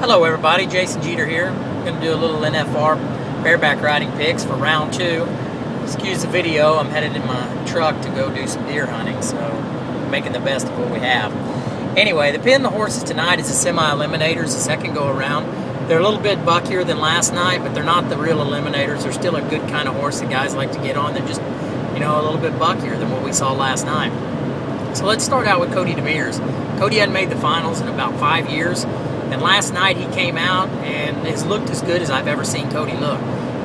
Hello everybody, Jason Jeter here. I'm going to do a little NFR bareback riding picks for round 2. Excuse the video, I'm headed in my truck to go do some deer hunting, so making the best of what we have. Anyway, the pin the horses tonight is the semi-eliminators, the second go around. They're a little bit buckier than last night, but they're not the real eliminators. They're still a good kind of horse that guys like to get on. They're just, a little bit buckier than what we saw last night. So let's start out with Cody DeBeers. Cody hadn't made the finals in about 5 years. And last night he came out and has looked as good as I've ever seen Cody look.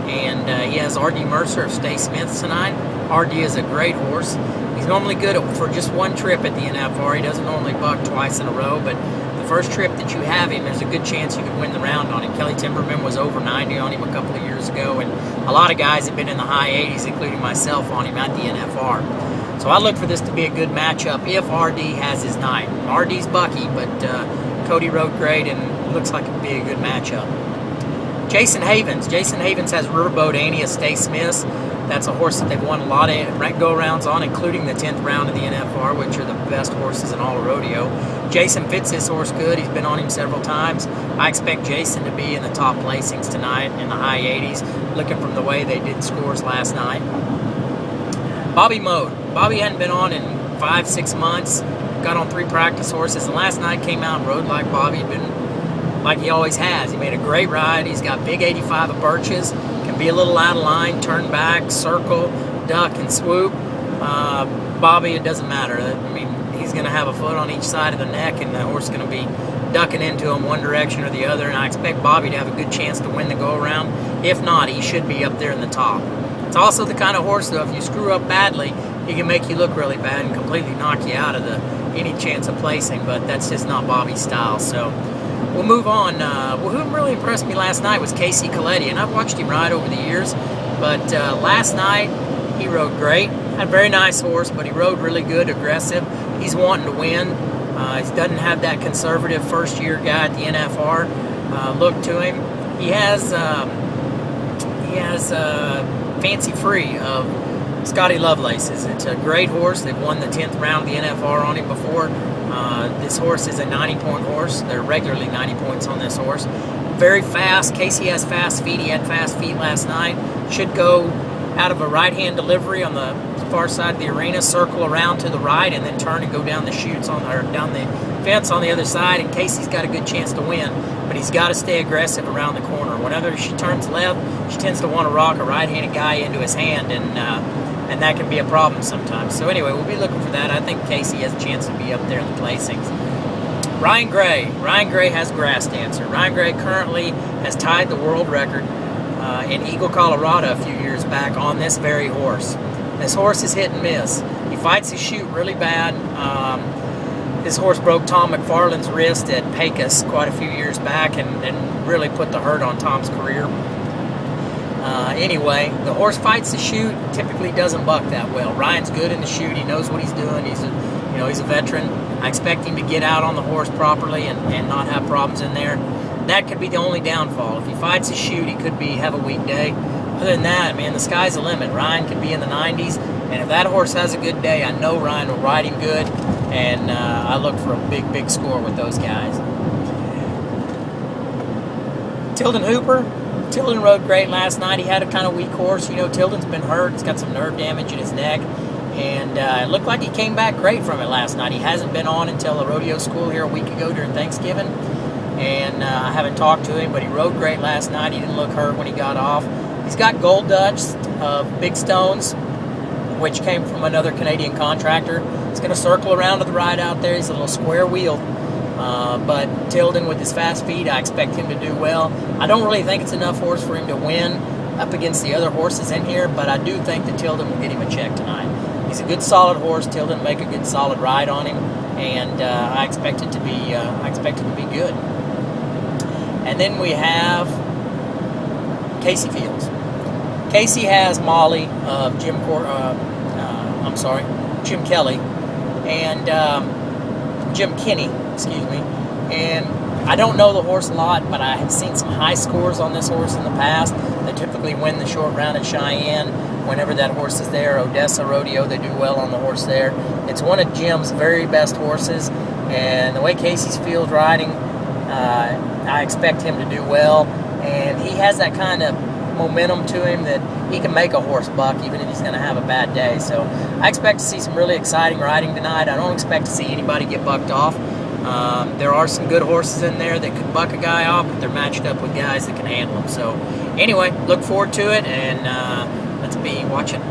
And he has R.D. Mercer of Stay Smith tonight. R.D. is a great horse. He's normally good for just one trip at the NFR. He doesn't normally buck twice in a row, but the first trip that you have him, there's a good chance you could win the round on him. Kelly Timberman was over 90 on him a couple of years ago, and a lot of guys have been in the high 80s, including myself, on him at the NFR. So I look for this to be a good matchup if R.D. has his night. R.D.'s bucky, but Cody rode great, and looks like it would be a good matchup. Jason Havens. Jason Havens has Riverboat Annie of Stay Smith. That's a horse that they've won a lot of go-rounds on, including the 10th round of the NFR, which are the best horses in all of rodeo. Jason fits this horse good. He's been on him several times. I expect Jason to be in the top placings tonight in the high 80s, looking from the way they did scores last night. Bobby Mode. Bobby hadn't been on in 5-6 months. Got on 3 practice horses, and last night came out and rode like Bobby had been, like he always has. He made a great ride. He's got big 85 of birches, can be a little out of line, turn back, circle, duck, and swoop. Bobby, it doesn't matter. I mean, he's going to have a foot on each side of the neck, and the horse is going to be ducking into him one direction or the other, and I expect Bobby to have a good chance to win the go-around. If not, he should be up there in the top. It's also the kind of horse, though, if you screw up badly, he can make you look really bad and completely knock you out of any chance of placing, but that's just not Bobby's style. So we'll move on. Who really impressed me last night was Casey Coletti, and I've watched him ride over the years, but last night he rode great. Had a very nice horse, but he rode really good, aggressive. He's wanting to win. He doesn't have that conservative first-year guy at the NFR look to him. He has Fancy Free of Scotty Lovelace's. It's a great horse. They've won the 10th round of the NFR on him before. This horse is a 90-point horse. They're regularly 90 points on this horse. Very fast. Casey has fast feet. He had fast feet last night. Should go out of a right-hand delivery on the far side of the arena, circle around to the right, and then turn and go down the chutes down the fence on the other side. And Casey's got a good chance to win, but he's got to stay aggressive around the corner. Whenever she turns left, she tends to want to rock a right-handed guy into his hand, and that can be a problem sometimes. So anyway, we'll be looking for that. I think Casey has a chance to be up there in the placings. Ryan Gray. Ryan Gray has Grass Dancer. Ryan Gray currently has tied the world record in Eagle, Colorado a few years back on this very horse. This horse is hit and miss. He fights his chute really bad. This horse broke Tom McFarland's wrist at Pecos quite a few years back and really put the hurt on Tom's career. Anyway, the horse fights the chute, typically doesn't buck that well. Ryan's good in the chute. He knows what he's doing. He's a veteran. I expect him to get out on the horse properly and not have problems in there. That could be the only downfall. If he fights his chute, he could have a weak day. Other than that, man, the sky's the limit. Ryan could be in the 90s, and if that horse has a good day, I know Ryan will ride him good, and I look for a big, big score with those guys. Tilden Hooper. Tilden rode great last night. He had a kind of weak horse. Tilden's been hurt. He's got some nerve damage in his neck, and it looked like he came back great from it last night. He hasn't been on until a rodeo school here a week ago during Thanksgiving, and I haven't talked to him, but he rode great last night. He didn't look hurt when he got off. He's got Gold Dutch of Big Stones, which came from another Canadian contractor. He's going to circle around to the right out there. He's a little square wheel. But Tilden, with his fast feet, I expect him to do well. I don't really think it's enough horse for him to win up against the other horses in here, but I do think that Tilden will get him a check tonight. He's a good, solid horse. Tilden will make a good, solid ride on him, and I expect it to be good. And then we have Casey Fields. Casey has Molly of Jim Kelly and Jim Kinney, and I don't know the horse a lot, but I have seen some high scores on this horse in the past. They typically win the short round at Cheyenne whenever that horse is there. Odessa Rodeo, they do well on the horse there. It's one of Jim's very best horses, and the way Casey's field riding, I I expect him to do well, and he has that kind of momentum to him that he can make a horse buck even if he's going to have a bad day. So I expect to see some really exciting riding tonight. I don't expect to see anybody get bucked off. There are some good horses in there that could buck a guy off, but they're matched up with guys that can handle them. So anyway, look forward to it, and let's be watching.